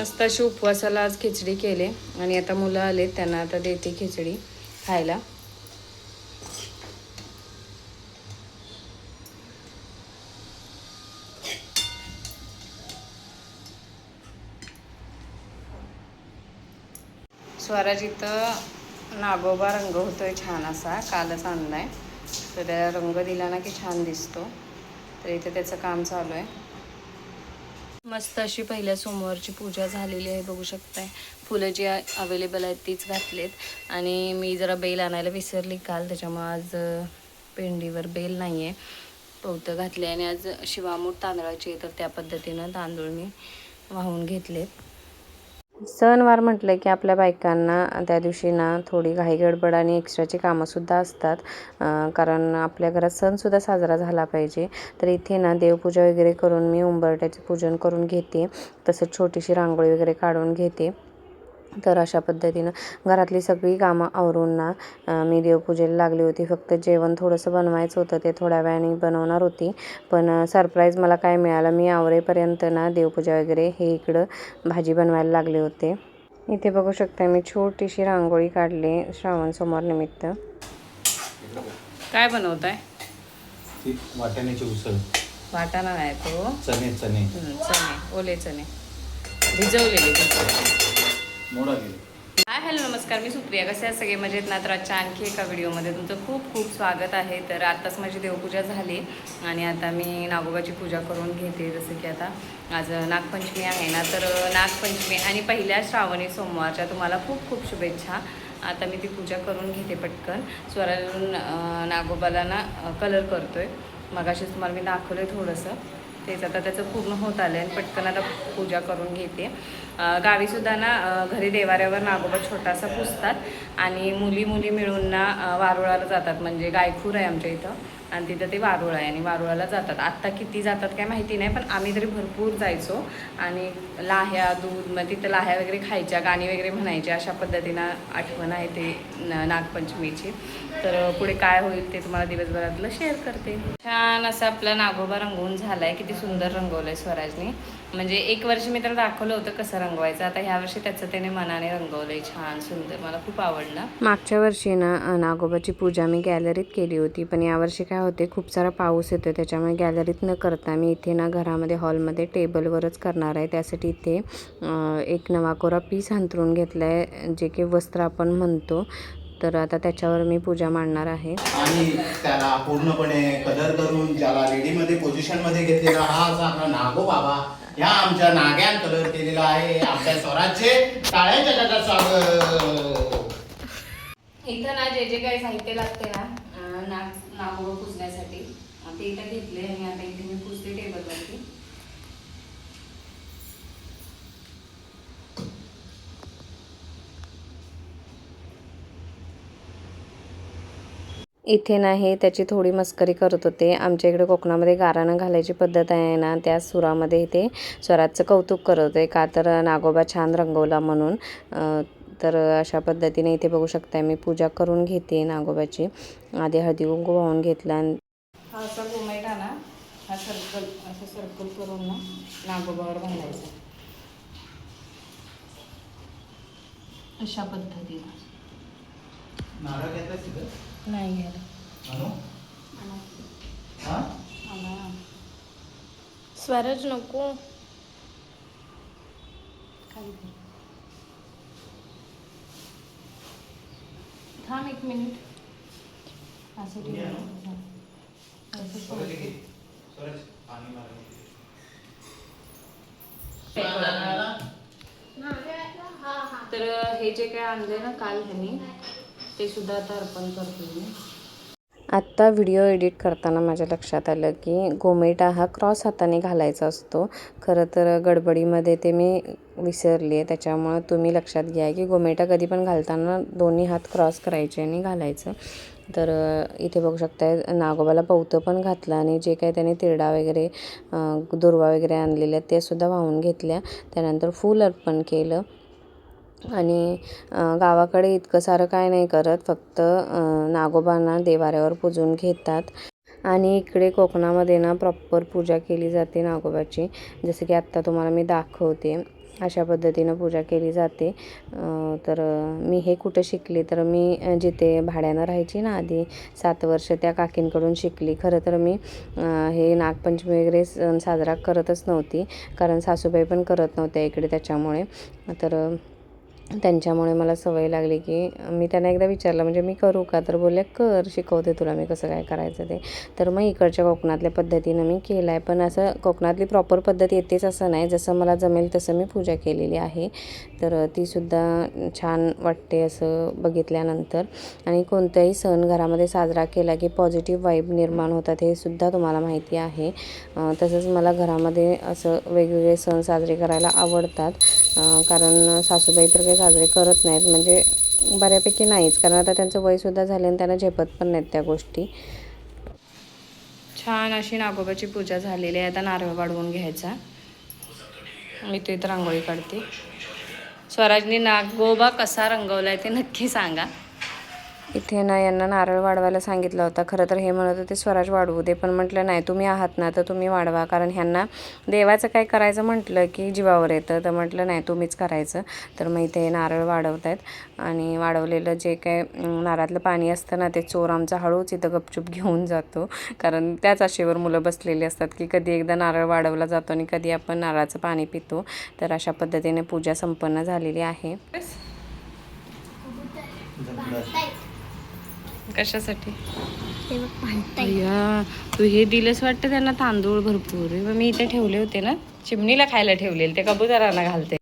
मस्त अशी उपवासाला आज खिचडी केले आणि आता मुलं आले त्यांना आता देते खिचडी खायला. स्वराज इथं नागोबा रंग होतोय छान असा, कालच आणलाय. तर त्याला रंग दिला ना की छान दिसतो. तर इथे त्याचं काम चालू आहे. मस्त अशी पहिल्या सोमवारची पूजा झालेली आहे, बघू शकताय. फुलं जी अवेलेबल आहेत तीच घातलेत. आणि मी जरा बेल आणायला विसरली काल, त्याच्यामुळे आज पेंडीवर बेल नाही आहे, पवतं घातले. आणि आज शिवामूठ तांदळाची, तर त्या पद्धतीनं तांदूळ मी वाहून घेतलेत. सणवार म्हटलं की आपल्या बायकांना त्या दिवशी ना थोडी घाई गडबड आणि एक्स्ट्राची कामंसुद्धा असतात, कारण आपल्या घरात सणसुद्धा साजरा झाला पाहिजे. तर इथे ना देवपूजा वगैरे करून मी उंबरठ्याचे पूजन करून घेते, तसंच छोटीशी रांगोळी वगैरे काढून घेते. तर अशा पद्धतीनं घरातली सगळी कामं आवरून ना मी देवपूजेला लागली होती. फक्त जेवण थोडंसं बनवायचं होतं, ते थोड्या वेळाने बनवणार होती. पण सरप्राईज मला काय मिळालं, मी आवरेपर्यंत ना देवपूजा वगैरे हे इकडं भाजी बनवायला लागले होते. इथे बघू शकता मी छोटीशी रांगोळी काढली श्रावण सोमवार निमित्त. काय बनवताय? वाटाण्याची उसळ. वाटाणा नाही तो, चणे. चणे, ओले चणे भिजवलेले. हाय हॅलो नमस्कार, मी सुप्रिया. कसे आहे सगळे? मजेत ना? तर आजच्या आणखी एका व्हिडिओमध्ये तुमचं खूप खूप स्वागत आहे. तर आत्ताच माझी देवपूजा झाली आणि आता मी नागोबाची पूजा करून घेते. जसं की आता आज नागपंचमी आहे ना, तर नागपंचमी आणि पहिल्या श्रावणी सोमवारच्या तुम्हाला खूप खूप शुभेच्छा. आता मी ती पूजा करून घेते पटकन. स्वराजून नागोबाला ना कलर करतोय. मगाशीच तुम्हाला मी दाखवलं आहे थोडंसं, तेच आता त्याचं पूर्ण होत आलं आहे. पटकन आता पूजा करून घेते. गावीसुद्धा ना घरी देवाऱ्यावर नागोबा छोटासा पुजतात आणि मुली मिळून ना वारुळाला जातात. म्हणजे गायखूर आहे आमच्या इथं आणि तिथं ते वारुळ आहे आणि वारुळाला जातात. आत्ता किती जातात काय माहिती नाही, पण आम्ही तरी भरपूर जायचो. आणि लाह्या दूध, मग तिथं लाह्या वगैरे खायच्या, गाणी वगैरे म्हणायच्या. अशा पद्धतीनं आठवण आहे ते नागपंचमीची. तर पुढे काय होईल ते तुम्हाला दिवसभरातलं शेअर करते. छान असं आपला नागोबा रंगवून झाला आहे. किती सुंदर रंगवलं आहे स्वराजने. म्हणजे एक वर्ष मी त्याला दाखवलं होतं कसं रंगवायचं, आता ह्या वर्षी त्याचं त्याने मनाने रंगवलं आहे. छान सुंदर, मला खूप आवडलं. मागच्या वर्षी ना नागोबाची पूजा मी गॅलरीत केली होती, पण यावर्षी काय होते, खूप सारा पाऊस येतो, त्याच्यामुळे गॅलरीत न करता मी इथे ना घरामध्ये हॉलमध्ये टेबलवरच करणार आहे. त्यासाठी इथे एक नवाकोरा पीस अंथरून घेतला आहे, जे की वस्त्र आपण म्हणतो. तर आता त्याच्यावर मी पूजा मांडणार आहे. आणि त्याला पूर्णपणे कलर करून ज्याला रेडीमध्ये पोझिशनमध्ये घेतलेला हा असा नागो बाबा, ह्या आमच्या नाग्यान कलर केलेला आहे. आमच्या स्वराजचे टाळ्यांच्या गटात स्वागत. इथं ना जे काही साहित्य लागते ना नागोबा पुजण्यासाठी ते इथं घेतले आणि आता इथे मी पुजते टेबलवरती. इथे नाही त्याची थोडी मस्करी करत होते. आमच्या इकडे कोकणामध्ये गाराणं घालायची पद्धत आहे ना, त्या सुरामध्ये इथे स्वराजचं कौतुक करत होते, का तर नागोबा छान रंगवला म्हणून. तर अशा पद्धतीने इथे बघू शकता मी पूजा करून घेते नागोबाची. आधी हळदी कुंकू वाहून घेतला. हा असा घुमायला ना, हा सर्कल असं सर्कल करून ना नागोबावर घालायचं अशा पद्धतीनं. नारळ घेतला तिथं नाही घ्यायला स्वराज नको खाली थांब एक मिनिट. असं तर हे जे काय आणले ना काल ह्यांनी, ते सुद्धा आता अर्पण करतो मी. आत्ता व्हिडिओ एडिट करताना माझ्या लक्षात आलं की गोमेटा हा क्रॉस हाताने घालायचा असतो. खरं तर गडबडीमध्ये ते मी विसरली आहे, त्याच्यामुळं तुम्ही लक्षात घ्या की गोमेटा कधी पण घालताना दोन्ही हात क्रॉस करायचे आणि घालायचं. तर इथे बघू शकता नागोबाला पवतं पण घातलं आणि जे काही त्याने तिरडा वगैरे दुर्वा वगैरे आणलेल्या ते सुद्धा वाहून घेतल्या. त्यानंतर फूल अर्पण केलं. आणि गावाकडे इतकं सारं काय नाही करत, फक्त नागोबांना देवाऱ्यावर पूजून घेतात. आणि इकडे कोकणामध्ये ना प्रॉपर पूजा केली जाते नागोबाची, जसं की आत्ता तुम्हाला मी दाखवते. अशा पद्धतीनं पूजा केली जाते. तर मी हे कुठं शिकले, तर मी जिथे भाड्यानं राहायची ना आधी 7 वर्ष, त्या काकींकडून शिकली. खरं तर मी हे नागपंचमी वगैरे सण साजरा करतच नव्हती, कारण सासूबाई पण करत नव्हत्या इकडे, त्याच्यामुळे. तर त्यांच्यामुळे मला सवय लागली की मी त्यांना एकदा विचारलं, म्हणजे मी करू का, तर बोलले कर, शिकवते तुला मी कसं काय करायचं ते. तर मग इकडच्या कोकणातल्या पद्धतीनं मी केलं आहे. पण असं कोकणातली प्रॉपर पद्धत येतेच असं नाही, जसं मला जमेल तसं मी पूजा केलेली आहे. तर तीसुद्धा छान वाटते असं बघितल्यानंतर. आणि कोणताही सण घरामध्ये साजरा केला की पॉझिटिव्ह वाईब निर्माण होतात, हे सुद्धा तुम्हाला माहिती आहे. तसंच मला घरामध्ये असं वेगवेगळे सण साजरे करायला आवडतात. कारण सासूबाई तर काही साजरे करत नाहीत, म्हणजे बऱ्यापैकी नाहीच, कारण आता त्यांचं वयसुद्धा झालं आणि त्यांना झेपत पण नाहीत त्या गोष्टी. छान अशी नागोबाची पूजा झालेली आहे. आता नारळ वाढवून घ्यायचा. मी ते इथं रांगोळी काढते. स्वराजने नागोबा कसा रंगवलाय ते नक्की सांगा. इथे ना यांना नारळ वाढवायला सांगितलं होतं. खरं तर हे म्हणत होते स्वराज वाढवू दे, पण म्हटलं नाही, तुम्ही आहात ना तर तुम्ही वाढवा, कारण ह्यांना देवाचं काय करायचं म्हटलं की जीवावर येतं. तर म्हटलं नाही, तुम्हीच करायचं. तर मग इथे नारळ वाढवत आहेत. आणि वाढवलेलं जे काय नारळातलं पाणी असतं ना, ते चोर आमचा हळूच इथं गपचूप घेऊन जातो, कारण त्याच आशेवर मुलं बसलेली असतात की कधी एकदा नारळ वाढवला जातो आणि कधी आपण नारळाचं पाणी पितो. तर अशा पद्धतीने पूजा संपन्न झालेली आहे. कशासाठी तू हे दिलंस वाटतं त्यांना, तांदूळ भरपूर. मी इथे ठेवले होते ना, चिमणीला खायला ठेवलेले, ते कबुतरांना घालते.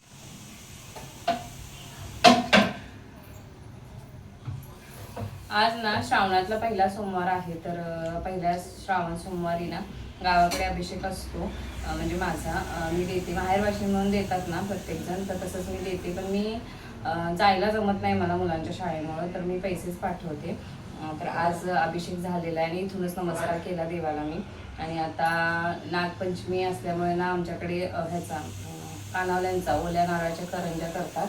आज ना श्रावणातला पहिला सोमवार आहे. तर पहिल्या श्रावण सोमवारी ना गावाकडे अभिषेक असतो. म्हणजे माझा मी देते, माहेरवाशी म्हणून देतात ना प्रत्येकजण, तर तसंच मी देते. पण मी जायला जमत नाही मला मुलांच्या शाळेमुळं, तर मी पैसेच पाठवते. तर आज अभिषेक झालेला आहे आणि इथूनच नमस्कार केला देवाला मी. आणि आता नागपंचमी असल्यामुळे ना आमच्याकडे ह्याचा कानावल्यांचा ओल्या नारळाच्या करंज्या करतात.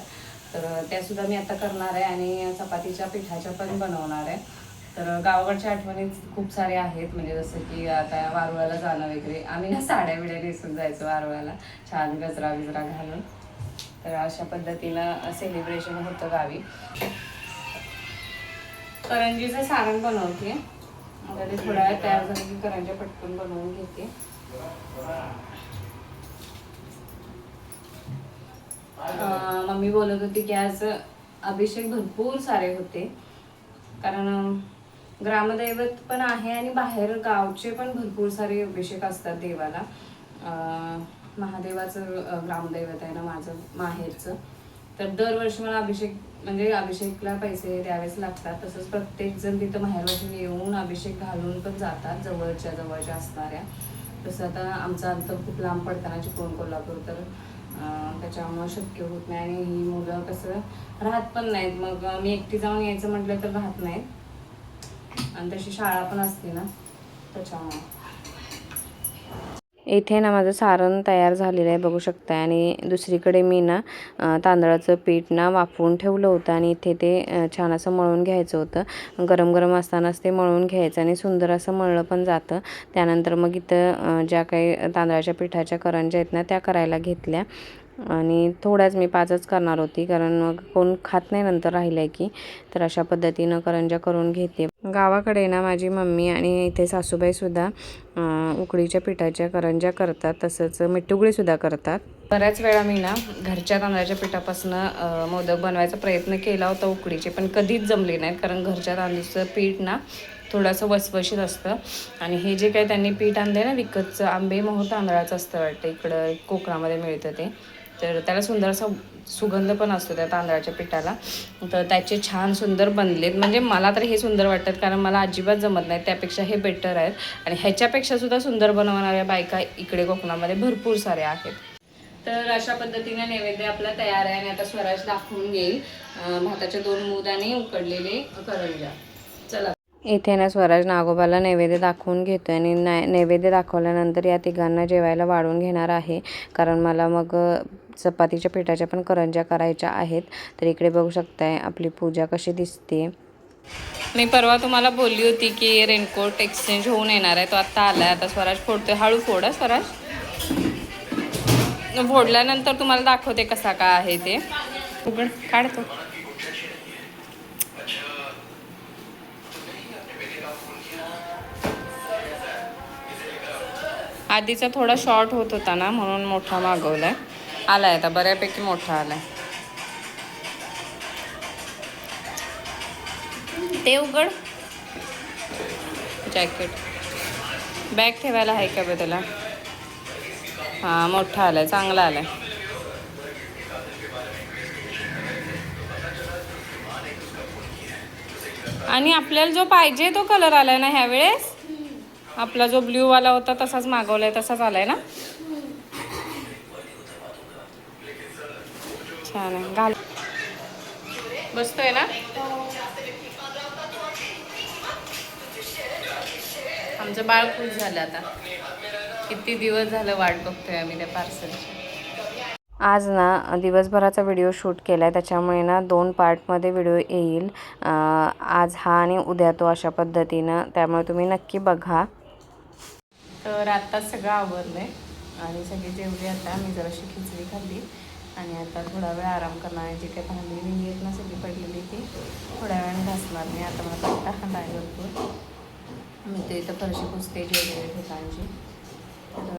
तर त्यासुद्धा मी आता करणार आहे आणि चपातीच्या पिठाच्या पण बनवणार आहे. तर गावाकडच्या आठवणी खूप साऱ्या आहेत, म्हणजे जसं की आता वारुळाला जाणं वगैरे, आम्ही ना साड्या बिड्या नेसून जायचो वारुळाला, छान गजरा बिजरा घालून. तर अशा पद्धतीनं सेलिब्रेशन होतं गावी. करंजीचं सारण बनवते. आता ते थोड्या वेळ तयार झालं की करंज्या पटकन बनवून घेते. मम्मी बोलत होती की आज अभिषेक भरपूर सारे होते, कारण ग्रामदैवत पण आहे आणि बाहेर गावचे पण भरपूर सारे अभिषेक असतात देवाला. महादेवाचं ग्रामदैवत आहे ना माझं माहेरचं. तर दरवर्षी मला अभिषेक, म्हणजे अभिषेकला पैसे द्यावेच लागतात. तसंच प्रत्येक जण तिथं माहेरवाशी येऊन अभिषेक घालून पण जातात, जवळच्या असणाऱ्या. तसं आता आमचं अंतर खूप लांब पडताना चिपळूण कोल्हापूर, तर त्याच्यामुळं शक्य होत नाही. आणि ही मुलं कसं राहत पण नाहीत, मग मी एकटी जाऊन यायचं म्हटलं तर राहत नाहीत, आणि तशी शाळा पण असते ना, त्याच्यामुळं. इथे ना माझं सारण तयार झालेलं आहे, बघू शकता. आणि दुसरीकडे मी ना तांदळाचं पीठ ना वाफवून ठेवलं होतं, आणि इथे ते छान असं मळून घ्यायचं होतं. गरम गरम असतानाच ते मळून घ्यायचं आणि सुंदर असं मळलं पण जातं. त्यानंतर मग इथं ज्या काही तांदळाच्या पिठाच्या करंज्या आहेत ना, त्या करायला घेतल्या. आणि थोड्याच मी 5च करणार होती, कारण मग कोण खात नाही नंतर राहिलं की. तर अशा पद्धतीनं करंज्या करून घेते. गावाकडे ना माझी मम्मी आणि इथे सासूबाईसुद्धा उकडीच्या पिठाच्या करंज्या करतात, तसंच मिठुगळीसुद्धा करतात. बऱ्याच वेळा मी ना घरच्या तांदळाच्या पिठापासून मोदक बनवायचा प्रयत्न केला होता उकडीचे, पण कधीच जमले नाहीत, कारण घरच्या तांदूळचं पीठ ना थोडंसं वसवशीत असतं. आणि हे जे काही त्यांनी पीठ आणलं ना विकतचं, आंबे मोहर तांदळाचं असतं वाटतं, इकडं कोकणामध्ये मिळतं ते. तर त्याला सुंदर असा सुगंध पण असतो त्या तांदळाच्या पिठाला. तर त्याचे छान सुंदर बनलेत, म्हणजे मला तर हे सुंदर वाटतात, कारण मला अजिबात जमत नाही, त्यापेक्षा हे बेटर आहेत. आणि ह्याच्यापेक्षा सुद्धा सुंदर बनवणाऱ्या बायका इकडे कोकणामध्ये भरपूर साऱ्या आहेत. तर अशा पद्धतीने नैवेद्य आपला तयार आहे. आणि आता स्वराज दाखवून घेईल भाताच्या 2 मूद आणि उकडलेले करंज्या. चला, इथे ना स्वराज नागोबाला नैवेद्य दाखवून घेतो, आणि नैवेद्य दाखवल्यानंतर या तिघांना जेवायला वाढून घेणार आहे, कारण मला मग चपातीच्या पिठाच्या पण करंज्या करायच्या आहेत. तर इकडे बघू शकताय आपली पूजा कशी दिसते. मी परवा तुम्हाला बोलली होती की रेनकोट एक्सचेंज होऊन येणार आहे, तो आत्ता आला आहे. आता स्वराज फोडतोय. हळू फोड हा स्वराज. फोडल्यानंतर तुम्हाला दाखवते कसा काय आहे ते. उघड, काढतो. आधीचा थोडा शॉर्ट होत होता ना, म्हणून मोठा मागवलाय. आलाय आता बऱ्यापैकी मोठा आलाय. ते उघड. जॅकेट बॅग ठेवायला आहे का बघ त्याला. हां मोठा आलाय, चांगला आलाय. आणि आपल्याला जो पाहिजे तो कलर आलाय ना ह्यावेळेस. आपला जो ब्ल्यू वाला होता तसाच मागवलाय, तसाच आलाय ना. छान आहे. घाल. बसतोय ना. आमचं बाळ खुश झालं आता. किती दिवस झालं वाट बघतोय आम्ही त्या पार्सलची. आज ना दिवसभराचा व्हिडिओ शूट केला आहे, त्याच्यामुळे ना 2 पार्टमध्ये व्हिडिओ येईल. आज हा आणि उद्या तो, अशा पद्धतीनं. त्यामुळे तुम्ही नक्की बघा. तर आत्ताच सगळं आवरलं आहे आणि सगळे जेवले. आता मी जराशी खिचडी खाल्ली आणि आता थोडा वेळ आराम करणार आहे. जी काही भांडी बिंडी आहेत ना सगळी पडलेली ती थोड्या वेळाने घासणार नाही. आता मला कंटाळा आहे भरपूर. मी ते इथं फरशी पुसते वेगवेगळ्या ठिकाणची.